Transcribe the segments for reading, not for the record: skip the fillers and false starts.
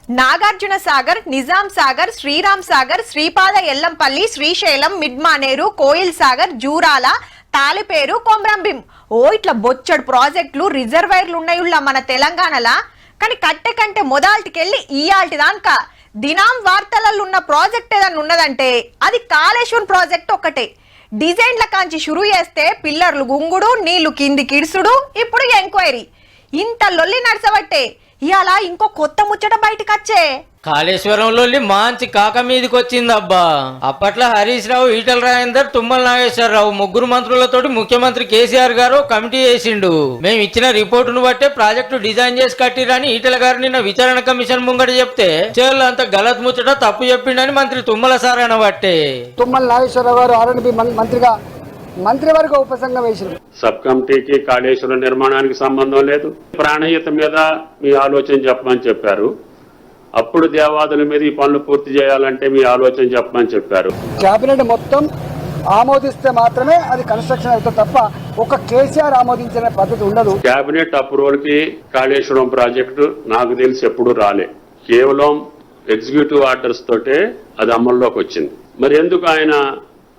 నాగార్జున సాగర్, నిజాం సాగర్, శ్రీరామ్ సాగర్, శ్రీపాద ఎల్లంపల్లి, శ్రీశైలం, మిడ్మానేరు, కోయిల్ సాగర్, జూరాల, తాలిపేరు, కొమ్రంభీం ఇట్లా బొచ్చడు ప్రాజెక్టులు రిజర్వాయర్లు ఉన్నాయుళ్ళ మన తెలంగాణలా. కానీ కట్టె కంటే మొదటికెళ్ళి ఇయాల్టి దానిక దినాం వార్తలలో ఉన్న ప్రాజెక్ట్ ఏదన్నా ఉన్నదంటే అది కాళేశ్వరం ప్రాజెక్ట్ ఒకటే. డిజైన్ల కాంచి షురు చేస్తే పిల్లర్లు గుంగుడు, నీళ్లు కింది కిడుసుడు, ఇప్పుడు ఎంక్వైరీ. ఇంత లొల్లి నడసబట్టే ఇవాళ ఇంకో కొత్త ముచ్చట బయటకు వచ్చే. కాళేశ్వరంలో మంచి కాక మీదకి వచ్చిందబ్బా. అప్పట్లో హరీష్ రావు, ఈటల రాజేందర్, తుమ్మల నాగేశ్వరరావు ముగ్గురు మంత్రులతోటి ముఖ్యమంత్రి కేసీఆర్ గారు కమిటీ వేసిండు. మేము ఇచ్చిన రిపోర్టును బట్టే ప్రాజెక్టు డిజైన్ చేసి కట్టిరని ఈటల గారు నిన్న విచారణ కమిషన్ ముంగట చెప్తే చేర్లు అంత గలత్ ముచ్చట తప్పు చెప్పిండని మంత్రి తుమ్మల సార్ అనబట్టే. తుమ్మల నాగేశ్వరరావు గారు ఆర్ఎండ్బి మంత్రిగా మంత్రివర్గ ఉపసంఘం వేసింది. సబ్ కమిటీకి కాళేశ్వరం నిర్మాణానికి సంబంధం లేదు. ప్రాణహిత మీద మీ ఆలోచన చెప్పమని చెప్పారు. అప్పుడు దేవాదుల మీద ఈ పనులు పూర్తి చేయాలంటే మీ ఆలోచన చెప్పమని చెప్పారు. కేబినెట్ మొత్తం ఆమోదిస్తే మాత్రమే అది కన్స్ట్రక్షన్ అవుతుంది తప్ప ఒక కేసీఆర్ ఆమోదించిన పద్ధతి ఉండదు. కేబినెట్ అప్రూవల్ కి కాళేశ్వరం ప్రాజెక్టు నాకు తెలిసి ఎప్పుడు రాలే. కేవలం ఎగ్జిక్యూటివ్ ఆర్డర్స్ తోటే అది అమల్లోకి వచ్చింది. మరి ఎందుకు ఆయన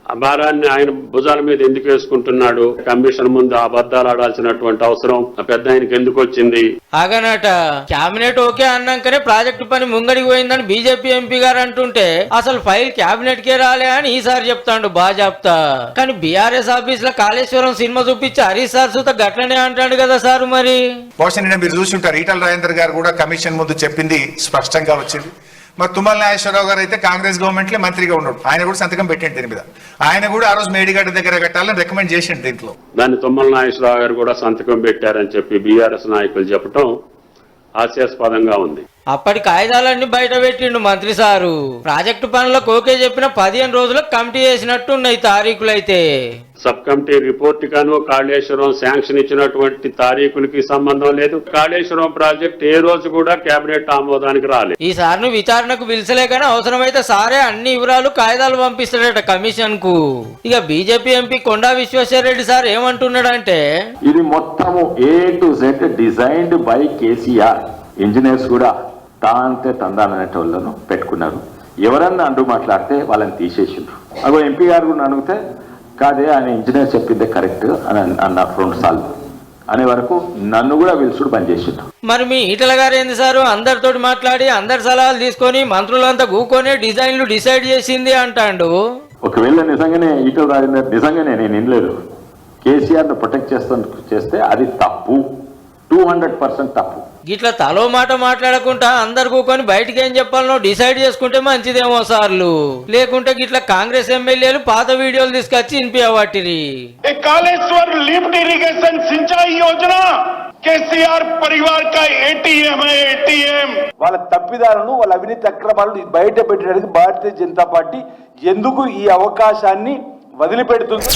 ఆ భారాన్ని ఆయన భుజాల మీద ఎందుకు వేసుకుంటున్నాడు? కమిషన్ ముందు అబద్ధాలు ఆడాల్సినటువంటి అవసరం ఆ పెద్ద ఆయనకి ఎందుకు వచ్చింది? ఆగనట క్యాబినెట్ ఓకే అన్నాకనే ప్రాజెక్టు పని ముంగడికి పోయిందని బీజేపీ ఎంపీ గారు అంటుంటే అసలు ఫైల్ క్యాబినెట్ కే రాలే అని ఈసారి చెప్తాడు బాజాప్తా. కానీ బీఆర్ఎస్ ఆఫీస్ లో కాళేశ్వరం సినిమా చూపించి హరీష్ సార్ సుత గట్లనే అంటాడు కదా సార్. మరి బహుశా నిన్న మీరు చూస్తుంటారు ఈటల రాజేందర్ గారు కూడా కమిషన్ ముందు చెప్పింది స్పష్టంగా వచ్చింది. మరి తుమ్మల నాగేశ్వరరావు గారు అయితే కాంగ్రెస్ గవర్నమెంట్ లో మంత్రిగా ఉన్నాడు. ఆయన కూడా సంతకం పెట్టండి దీని మీద. ఆయన కూడా ఆ రోజు మేడిగడ్డ దగ్గర కట్టాలని రికమెండ్ చేసిండు దీంట్లో. దాన్ని తుమ్మల నాగేశ్వరరావు గారు కూడా సంతకం పెట్టారని చెప్పి బీఆర్ఎస్ నాయకులు చెప్పడం హాస్యాస్పదంగా ఉంది. అప్పటి కాయిదాలన్నీ బయట పెట్టిండు మంత్రి సారు. ప్రాజెక్టు పనులకు ఓకే చెప్పిన 15 రోజులకు కమిటీ చేసినట్టున్నాయి తారీఖులైతే. సబ్ కమిటీ రిపోర్ట్ గాను కాళేశ్వరం శాంక్షన్ ఇచ్చినటువంటి తారీఖులకి సంబంధం లేదు. కాళేశ్వరం ప్రాజెక్ట్ ఏ రోజు కూడా కేబినెట్ ఆమోదానికి రాలేదు. ఈ సార్ను విచారణకు పిలిచలే కానీ అవసరమైతే సారే అన్ని వివరాలు కాయిదాలు పంపిస్తాడట కమిషన్ కు. ఇక బీజేపీ ఎంపీ కొండా విశ్వేశ్వరరెడ్డి సార్ ఏమంటున్నాడంటే ఇది మొత్తము A to Z designed by KCR. Engineers కూడా తాంతే తందాలనేటోళ్ళను పెట్టుకున్నారు. ఎవరన్నా అంటూ మాట్లాడితే వాళ్ళని తీసేసిండ్రు. అగో ఎంపీ గారు కూడా అడిగితే కాదే ఆయన ఇంజనీర్ చెప్పిందే కరెక్ట్ అని అన్నారు 2 సార్లు అనే వరకు నన్ను కూడా పిలుచుడు బంద్ చేసిండ్రు. మరి మీ ఈటల గారు ఏంది సారు అందరితోటి మాట్లాడి అందరి సలహాలు తీసుకొని మంత్రులంతా కూకొని డిజైన్లు డిసైడ్ చేసింది అంటాడు. ఒకవేళ నిజంగానే ఈటల రాజేందర్ నిజంగానే నేను వినలేదు కేసీఆర్ ను ప్రొటెక్ట్ చేస్తే అది తప్పు, 200% తప్పు. గిట్లా తలో మాట మాట్లాడకుండా అందరు కూకొని బయటకి ఏం చెప్పాలనో డిసైడ్ చేసుకుంటే మంచిదేమో సార్లు. లేకుంటే గిట్లా కాంగ్రెస్ ఎమ్మెల్యేలు పాత వీడియోలు తీసుకొచ్చి వినిపించబట్టిరి. कालेश्वर लिफ्ट इरिगेशन सिंचाई योजना కేసీఆర్ పరివార్ కా ఏటీఎం ఏటీఎం. వాళ్ళ తప్పిదాలను వాళ్ళ అవినీతి అక్రమాలను బయట పెట్టడానికి భారతీయ జనతా పార్టీ ఎందుకు ఈ అవకాశాన్ని వదిలిపెడుతుంది?